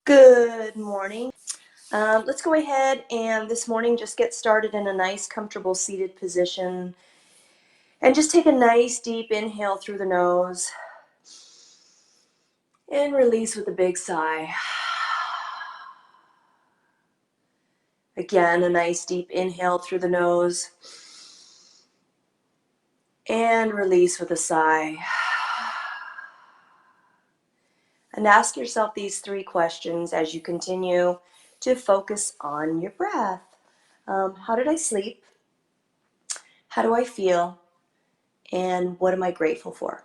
Good morning. Let's go ahead and this morning just get started in a nice, comfortable seated position. And just take a nice deep inhale through the nose and release with a big sigh. Again, a nice deep inhale through the nose and release with a sigh. And ask yourself these three questions as you continue to focus on your breath. How did I sleep? How do I feel? And what am I grateful for?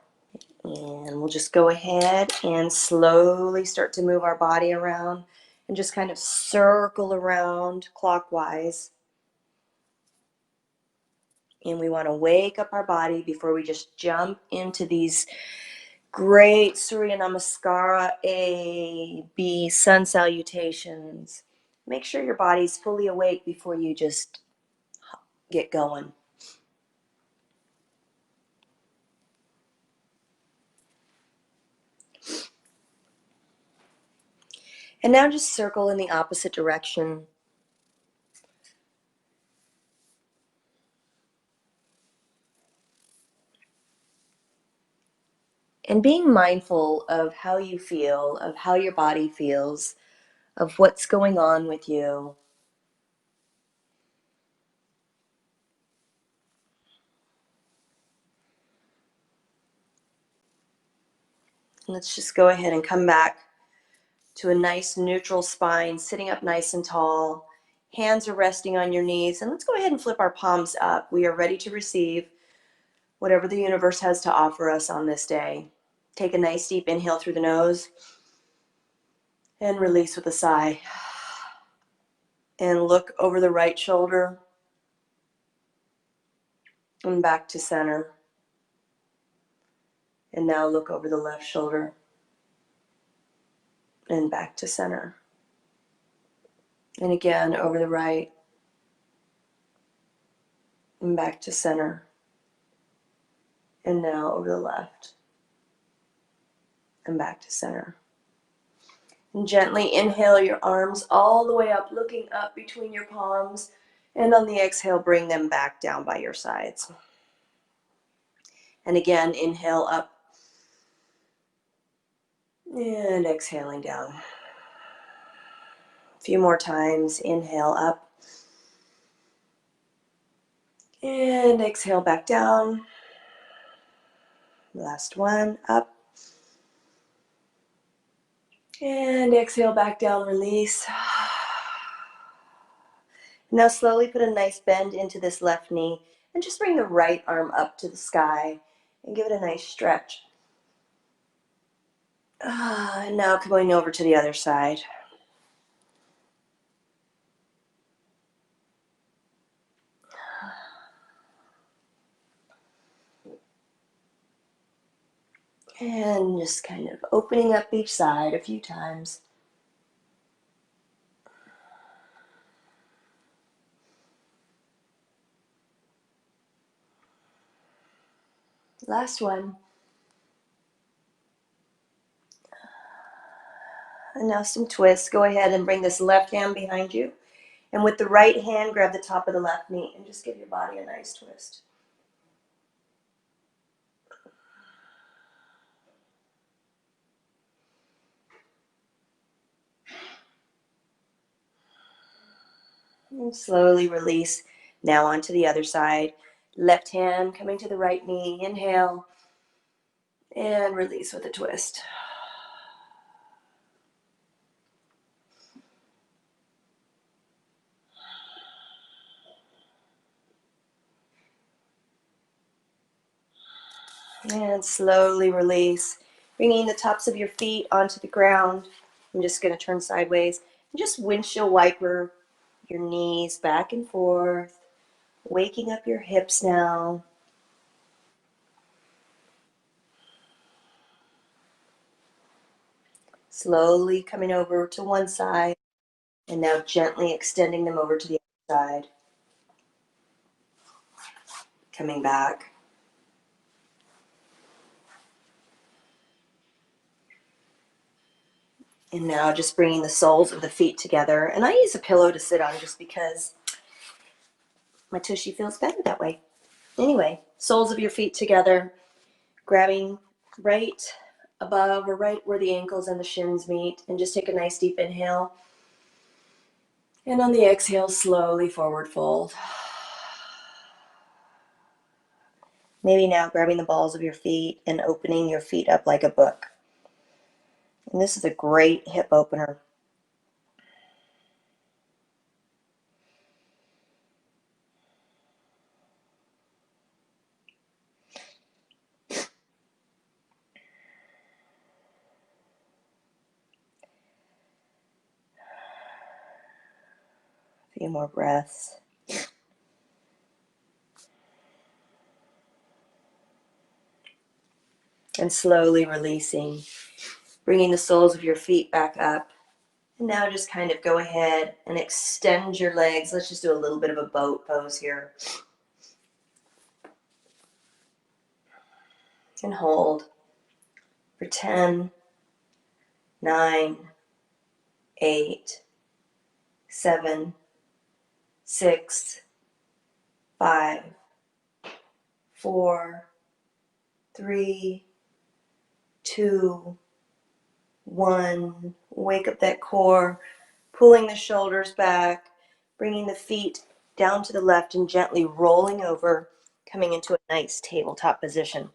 And we'll just go ahead and slowly start to move our body around and just kind of circle around clockwise. And we want to wake up our body before we just jump into these great Surya Namaskara A, B, sun salutations. Make sure your body's fully awake before you just get going. And now just circle in the opposite direction. And being mindful of how you feel, of how your body feels, of what's going on with you. Let's just go ahead and come back to a nice neutral spine, sitting up nice and tall. Hands are resting on your knees. And let's go ahead and flip our palms up. We are ready to receive whatever the universe has to offer us on this day. Take a nice deep inhale through the nose and release with a sigh. And look over the right shoulder and back to center. And now look over the left shoulder and back to center. And again, over the right and back to center. And now over the left and back to center. And gently inhale your arms all the way up, looking up between your palms. And on the exhale, bring them back down by your sides. And again, inhale up. And exhaling down. A few more times. Inhale up. And exhale back down. Last one, up. And exhale back down, release. Now slowly put a nice bend into this left knee and just bring the right arm up to the sky and give it a nice stretch. And now going over to the other side. And just kind of opening up each side a few times. Last one. And now some twists. Go ahead and bring this left hand behind you. And with the right hand, grab the top of the left knee and just give your body a nice twist. And slowly release. Now onto the other side. Left hand coming to the right knee. Inhale. And release with a twist. And slowly release. Bringing the tops of your feet onto the ground. I'm just going to turn sideways. And just windshield wiper your knees back and forth. Waking up your hips now. Slowly coming over to one side. And now gently extending them over to the other side. Coming back. And now just bringing the soles of the feet together. And I use a pillow to sit on just because my tushy feels better that way. Anyway, soles of your feet together, grabbing right above or right where the ankles and the shins meet, and just take a nice deep inhale. And on the exhale, slowly forward fold. Maybe now grabbing the balls of your feet and opening your feet up like a book. And this is a great hip opener. A few more breaths. And slowly releasing, bringing the soles of your feet back up. And now just kind of go ahead and extend your legs. Let's just do a little bit of a boat pose here. And hold for 10, 9, 8, 7, 6, 5, 4, 3, 2, 1. Wake up that core, pulling the shoulders back, bringing the feet down to the left and gently rolling over, coming into a nice tabletop position.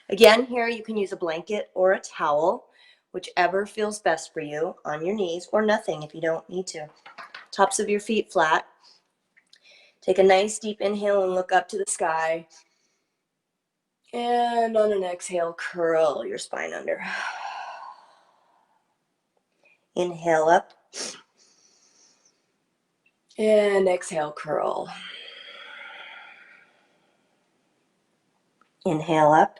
Again, here you can use a blanket or a towel, whichever feels best for you, on your knees, or nothing if you don't need to. Tops of your feet flat. Take a nice deep inhale and look up to the sky. And on an exhale, curl your spine under. Inhale up. And exhale, curl. Inhale up.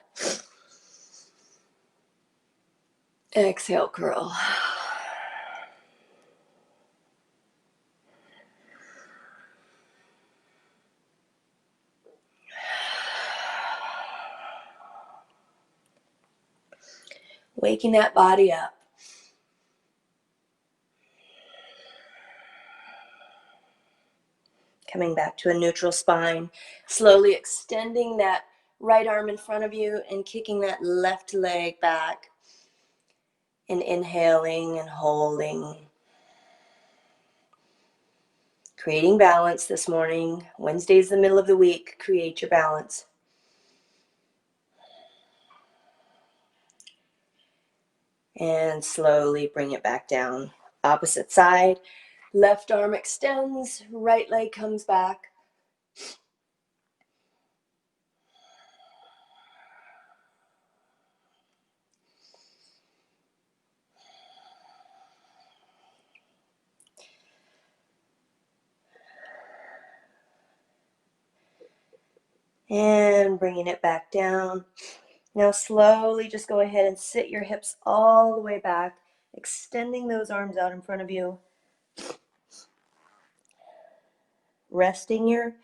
Exhale, curl. Waking that body up. Coming back to a neutral spine. Slowly extending that right arm in front of you and kicking that left leg back. And inhaling and holding. Creating balance this morning. Wednesday's the middle of the week. Create your balance. And slowly bring it back down. Opposite side. Left arm extends. Right leg comes back. And bringing it back down. Now slowly just go ahead and sit your hips all the way back, extending those arms out in front of you. Resting your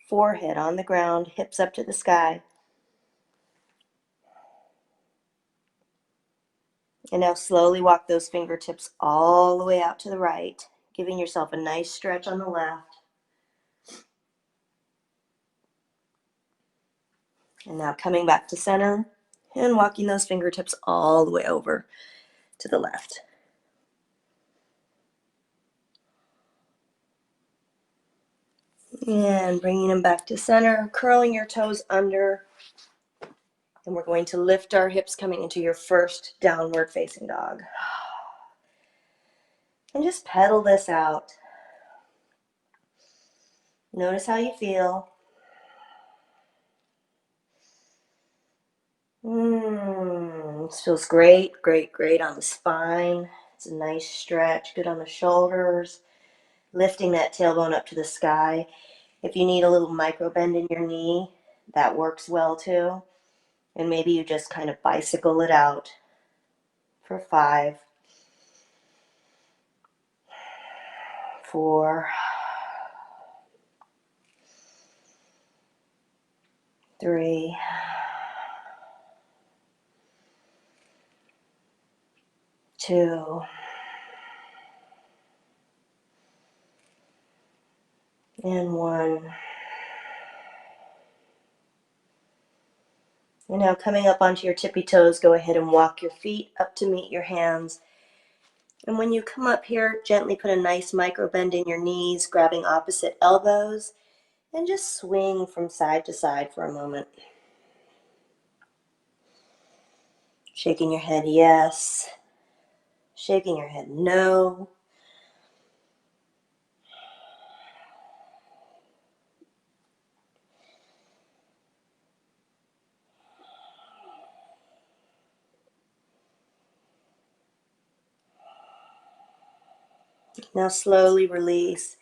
forehead on the ground, hips up to the sky. And now slowly walk those fingertips all the way out to the right, giving yourself a nice stretch on the left. And now coming back to center and walking those fingertips all the way over to the left. And bringing them back to center, curling your toes under. And we're going to lift our hips coming into your first downward facing dog. And just pedal this out. Notice how you feel. This feels great, great, great on the spine. It's a nice stretch, good on the shoulders. Lifting that tailbone up to the sky. If you need a little micro bend in your knee, that works well too. And maybe you just kind of bicycle it out for 5, 4, 3, 2, And 1. And now coming up onto your tippy toes, go ahead and walk your feet up to meet your hands. And when you come up here, gently put a nice micro bend in your knees, grabbing opposite elbows, and just swing from side to side for a moment. Shaking your head yes, shaking your head no. Now slowly release.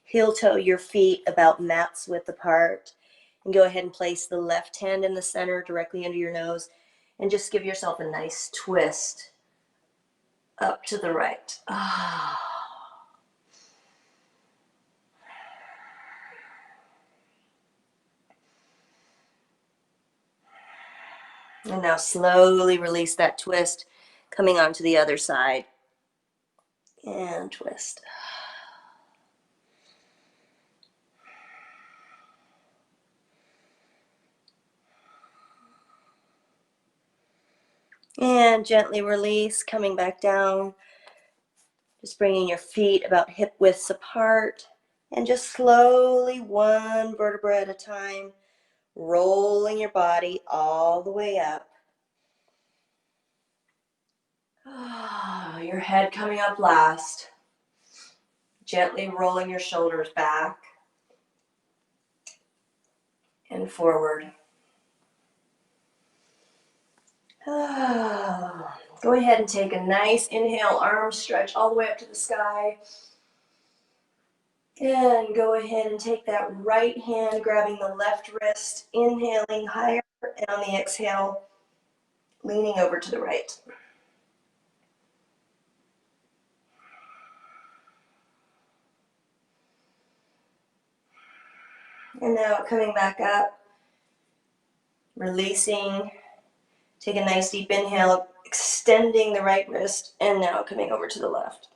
Heel toe your feet about mat's width apart. And go ahead and place the left hand in the center directly under your nose. And just give yourself a nice twist up to the right. And now slowly release that twist, coming onto the other side. And twist. And gently release, coming back down. Just bringing your feet about hip widths apart. And just slowly, one vertebra at a time, rolling your body all the way up. Your head coming up last. Gently rolling your shoulders back and forward. Go ahead and take a nice inhale, arms stretch all the way up to the sky. And go ahead and take that right hand, grabbing the left wrist, inhaling higher, and on the exhale, leaning over to the right. And now coming back up, releasing. Take a nice deep inhale, extending the right wrist, and now coming over to the left.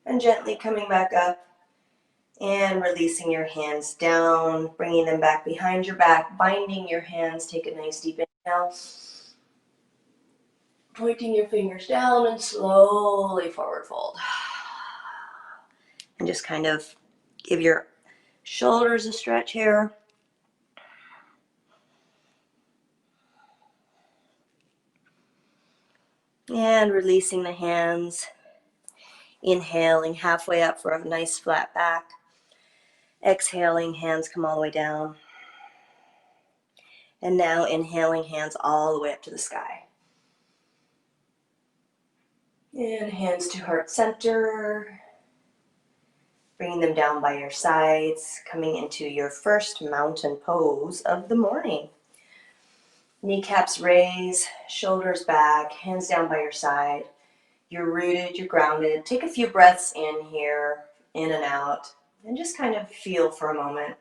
And gently coming back up and releasing your hands down, bringing them back behind your back, binding your hands. Take a nice deep inhale, pointing your fingers down and slowly forward fold. And just kind of give your shoulders a stretch here. And releasing the hands. Inhaling halfway up for a nice flat back. Exhaling, hands come all the way down. And now inhaling, hands all the way up to the sky. And hands to heart center. Bringing them down by your sides, coming into your first mountain pose of the morning. Kneecaps raise, shoulders back, hands down by your side. You're rooted, you're grounded. Take a few breaths in here, in and out, and just kind of feel for a moment.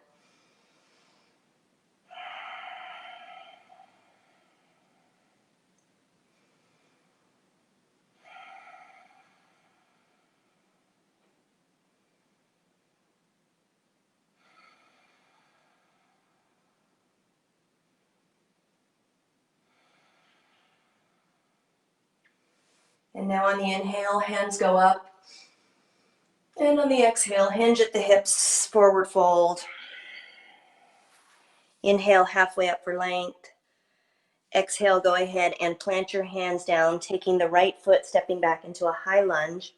And now on the inhale, hands go up. And on the exhale, hinge at the hips, forward fold. Inhale, halfway up for length. Exhale, go ahead and plant your hands down, taking the right foot, stepping back into a high lunge.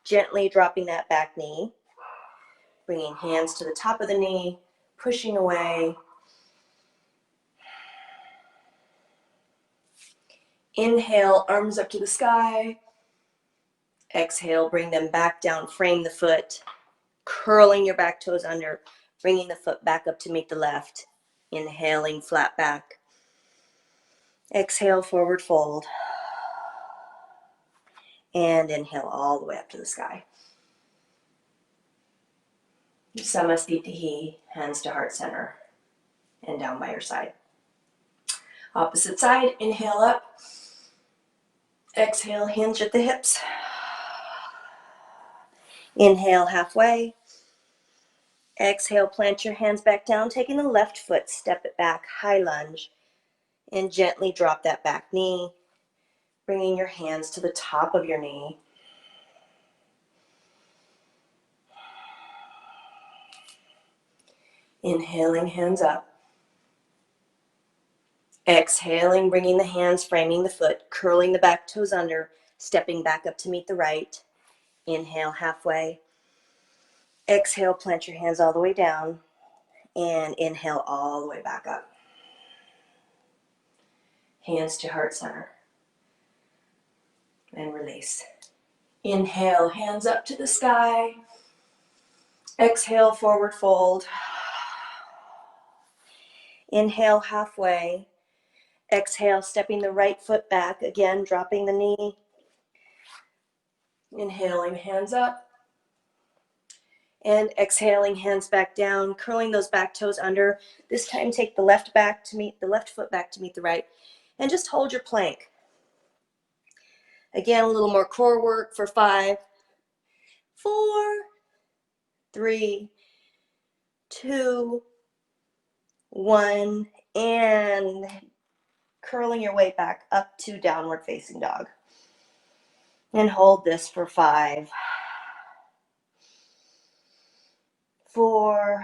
Gently dropping that back knee. Bringing hands to the top of the knee, pushing away. Inhale, arms up to the sky. Exhale, bring them back down, frame the foot, curling your back toes under, bringing the foot back up to meet the left. Inhaling, flat back. Exhale, forward fold. And inhale all the way up to the sky. Samasthiti, hands to heart center, and down by your side. Opposite side, inhale up. Exhale, hinge at the hips. Inhale halfway. Exhale, plant your hands back down, taking the left foot, step it back, high lunge, and gently drop that back knee, bringing your hands to the top of your knee. Inhaling, hands up. Exhaling, bringing the hands, framing the foot, curling the back toes under, stepping back up to meet the right. Inhale halfway. Exhale, plant your hands all the way down, and inhale all the way back up. Hands to heart center. And release. Inhale, hands up to the sky. Exhale, forward fold. Inhale, halfway. Exhale, stepping the right foot back, again, dropping the knee. Inhaling, hands up. And exhaling, hands back down, curling those back toes under. This time, take the left foot back to meet the right, and just hold your plank. Again, a little more core work for 5, 4, 3, 2, 1, and curling your way back up to downward facing dog. And hold this for 5, 4,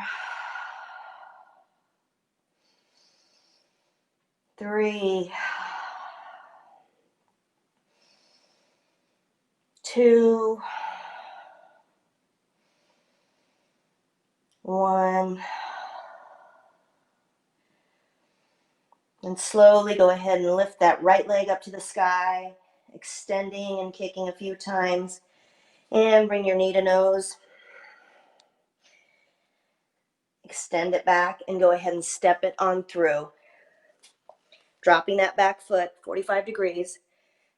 3, 2, 1. And slowly go ahead and lift that right leg up to the sky, extending and kicking a few times. And bring your knee to nose. Extend it back and go ahead and step it on through. Dropping that back foot 45 degrees,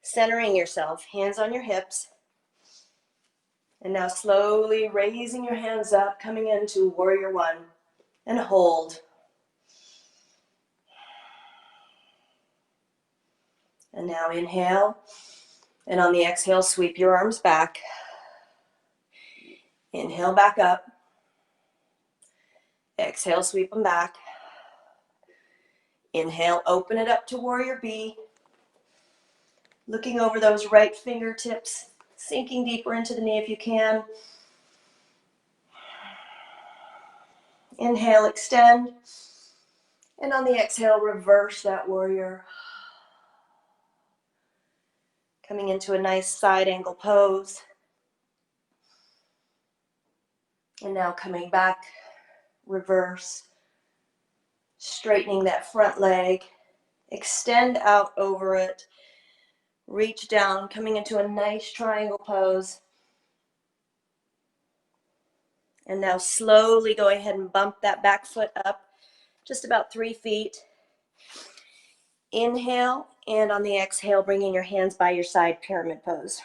centering yourself, hands on your hips. And now slowly raising your hands up, coming into warrior 1, and hold. And now inhale, and on the exhale, sweep your arms back. Inhale back up. Exhale, sweep them back. Inhale, open it up to warrior B. Looking over those right fingertips, sinking deeper into the knee if you can. Inhale, extend. And on the exhale, reverse that warrior. Coming into a nice side angle pose. And now coming back, reverse. Straightening that front leg. Extend out over it. Reach down, coming into a nice triangle pose. And now slowly go ahead and bump that back foot up just about 3 feet. Inhale, and on the exhale, bringing your hands by your side, pyramid pose.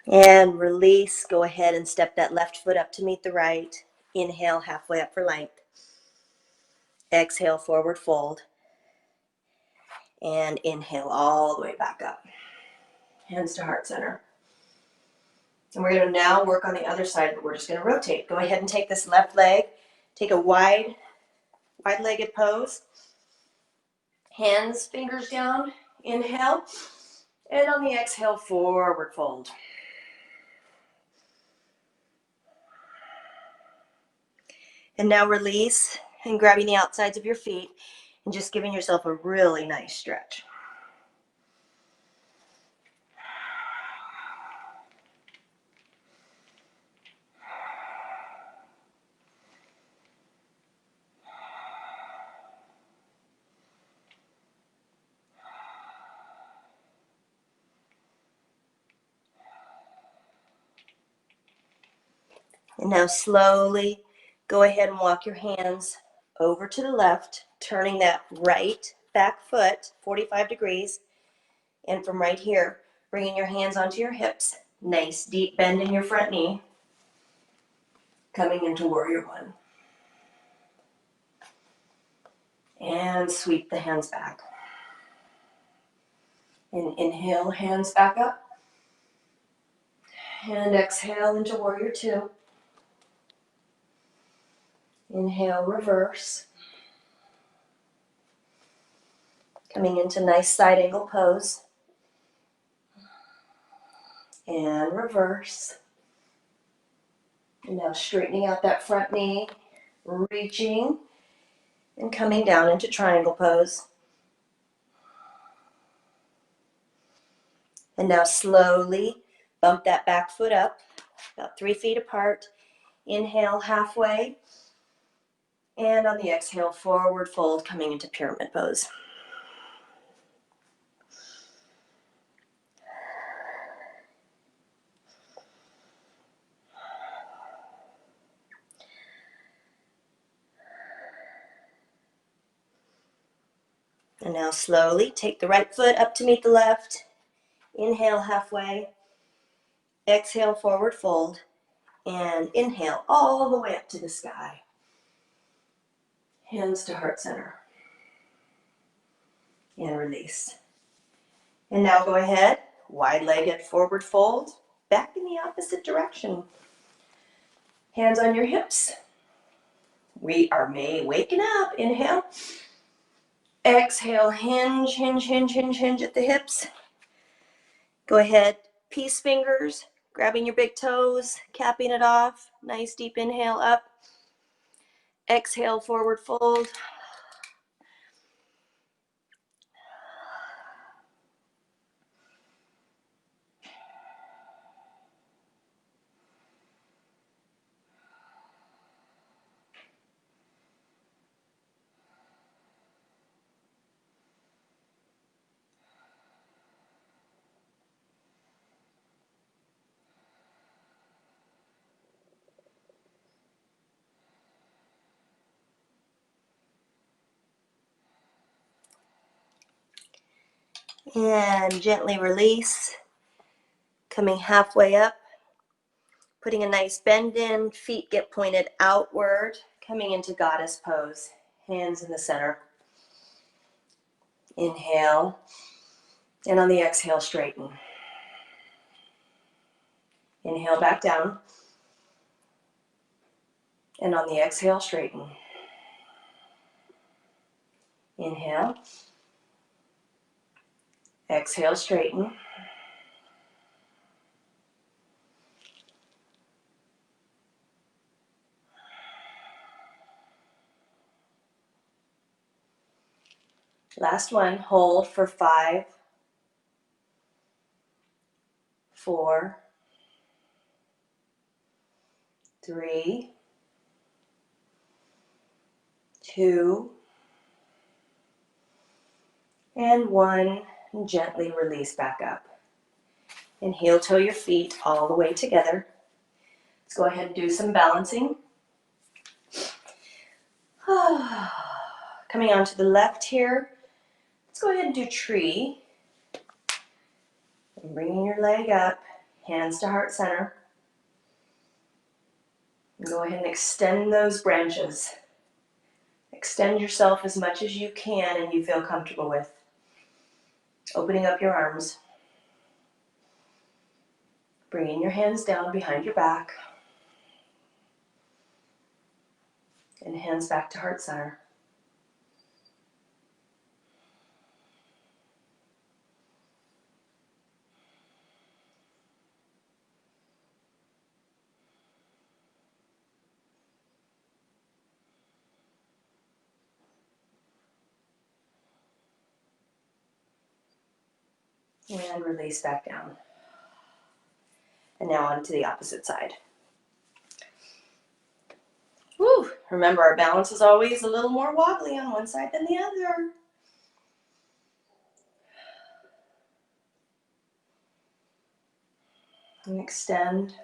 And release, go ahead and step that left foot up to meet the right. Inhale, halfway up for length. Exhale, forward fold. And inhale all the way back up. Hands to heart center. And we're going to now work on the other side, but we're just going to rotate. Go ahead and take this left leg. Take a wide-legged pose. Hands, fingers down. Inhale. And on the exhale, forward fold. And now release and grabbing the outsides of your feet and just giving yourself a really nice stretch. And now slowly go ahead and walk your hands over to the left, turning that right back foot 45 degrees. And from right here, bringing your hands onto your hips. Nice deep bend in your front knee. Coming into warrior one. And sweep the hands back. And inhale, hands back up. And exhale into warrior two. Inhale, reverse. Coming into nice side angle pose. And reverse. And now straightening out that front knee, reaching, and coming down into triangle pose. And now slowly bump that back foot up, about 3 feet apart. Inhale, halfway. And on the exhale, forward fold, coming into pyramid pose. And now slowly take the right foot up to meet the left. Inhale, halfway. Exhale, forward fold. And inhale all the way up to the sky. Hands to heart center. And release. And now go ahead, wide-legged forward fold, back in the opposite direction. Hands on your hips. We are waking up. Inhale. Exhale, hinge, hinge, hinge, hinge, hinge at the hips. Go ahead, peace fingers, grabbing your big toes, capping it off. Nice deep inhale up. Exhale, forward fold. And gently release, coming halfway up, putting a nice bend in, feet get pointed outward, coming into goddess pose, hands in the center. Inhale, and on the exhale, straighten. Inhale back down, and on the exhale, straighten. Inhale, exhale, straighten. Last one, hold for 5, 4, 3, 2, and 1. And gently release back up. And heel toe your feet all the way together. Let's go ahead and do some balancing. Coming on to the left here. Let's go ahead and do tree. And bringing your leg up, hands to heart center. And go ahead and extend those branches. Extend yourself as much as you can and you feel comfortable with. Opening up your arms. Bringing your hands down behind your back. And hands back to heart center. And release back down. And now on to the opposite side. Woo! Remember, our balance is always a little more wobbly on one side than the other. And extend.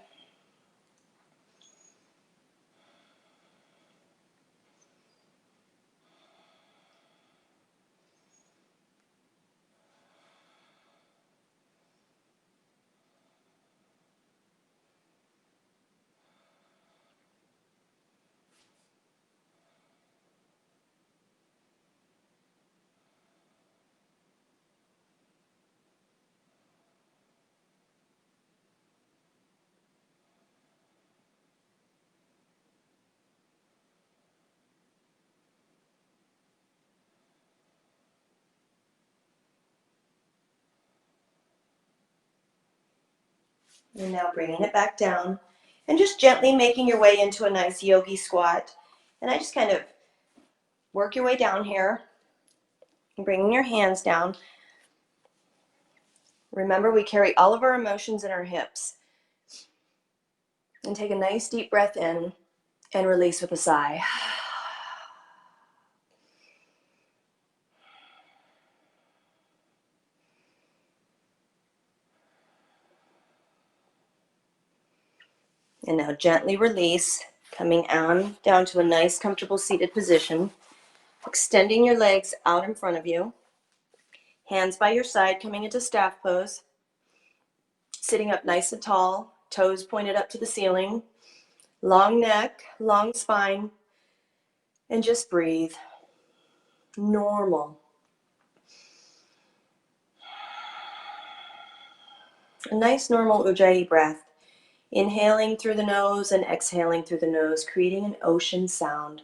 And now bringing it back down and just gently making your way into a nice yogi squat. And I just kind of work your way down here and bringing your hands down. Remember, we carry all of our emotions in our hips. And take a nice deep breath in and release with a sigh. And now gently release, coming on down to a nice comfortable seated position, extending your legs out in front of you, hands by your side coming into staff pose, sitting up nice and tall, toes pointed up to the ceiling, long neck, long spine, and just breathe. Normal. A nice normal Ujjayi breath. Inhaling through the nose and exhaling through the nose, creating an ocean sound.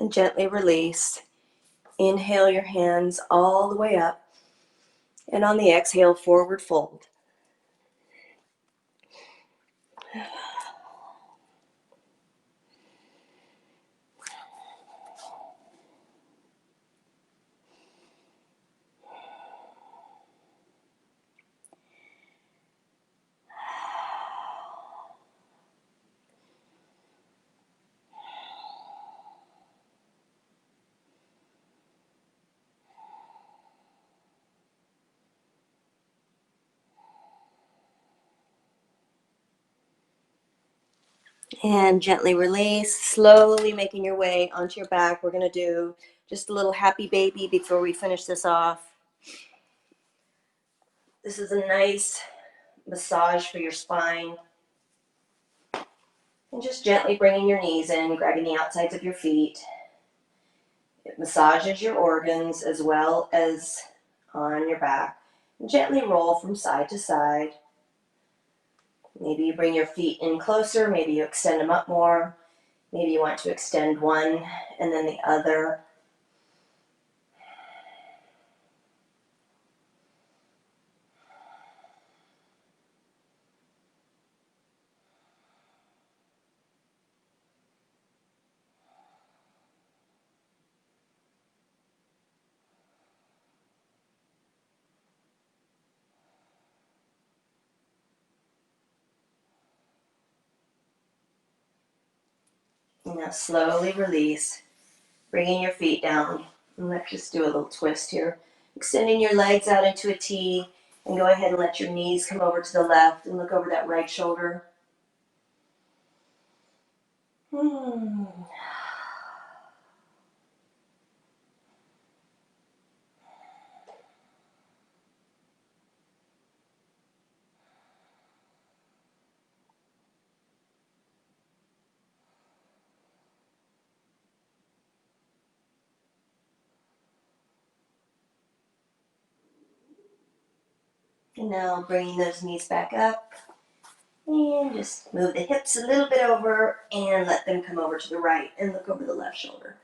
And gently release. Inhale your hands all the way up. And on the exhale, forward fold. And gently release, slowly making your way onto your back. We're going to do just a little happy baby before we finish this off. This is a nice massage for your spine. And just gently bringing your knees in, grabbing the outsides of your feet. It massages your organs as well as on your back. And gently roll from side to side. Maybe you bring your feet in closer, maybe you extend them up more. Maybe you want to extend one and then the other. Now slowly release, bringing your feet down. And let's just do a little twist here. Extending your legs out into a T, and go ahead and let your knees come over to the left and look over that right shoulder. And now bringing those knees back up. And just move the hips a little bit over and let them come over to the right and look over the left shoulder.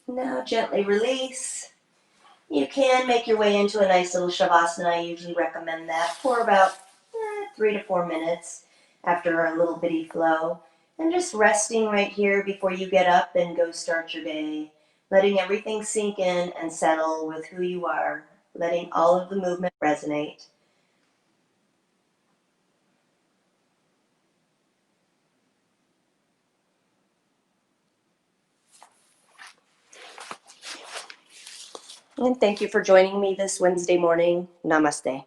Now gently release. You can make your way into a nice little shavasana. I usually recommend that for about 3 to 4 minutes after a little bitty flow. And just resting right here before you get up and go start your day. Letting everything sink in and settle with who you are. Letting all of the movement resonate. And thank you for joining me this Wednesday morning. Namaste.